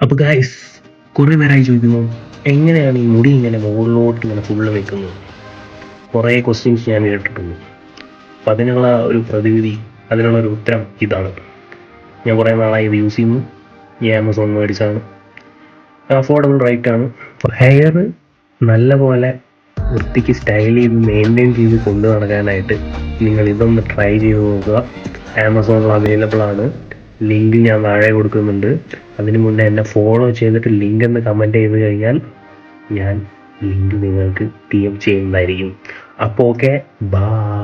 അപ്പോൾ ഗൈസ്, കുറേ പേരായി ചോദിക്കുന്നു എങ്ങനെയാണ് ഈ മുടി ഇങ്ങനെ മുകളിലോട്ട് ഇങ്ങനെ ഫുള്ള് വെക്കുന്നത്. കുറേ ക്വസ്റ്റ്യൻസ് ഞാൻ കേട്ടിട്ടുണ്ട്. അപ്പം അതിനുള്ള ഒരു പ്രതിവിധി, അതിനുള്ള ഒരു ഉത്തരം ഇതാണ്. ഞാൻ കുറേ നാളായി ഇത് യൂസ് ചെയ്യുന്നു. ഈ ആമസോൺ മേടിച്ചാണ്. അഫോർഡബിൾ റേറ്റ് ആണ്. അപ്പോൾ ഹെയർ നല്ല പോലെ വൃത്തിക്ക് സ്റ്റൈൽ ചെയ്ത് മെയിൻറ്റെയിൻ ചെയ്ത് കൊണ്ടു നടക്കാനായിട്ട് നിങ്ങൾ ഇതൊന്ന് ട്രൈ ചെയ്ത് നോക്കുക. ആമസോണിൽ അവൈലബിൾ ആണ്. ലിങ്ക് ഞാൻ താഴെ കൊടുക്കുന്നുണ്ട്. അതിന് മുന്നേ എന്നെ ഫോളോ ചെയ്തിട്ട് ലിങ്ക് എന്ന് കമൻറ്റ് ചെയ്ത് കഴിഞ്ഞാൽ ഞാൻ ലിങ്ക് നിങ്ങൾക്ക് DM ചെയ്യുന്നതായിരിക്കും. അപ്പോൾ ഓക്കെ, ബൈ.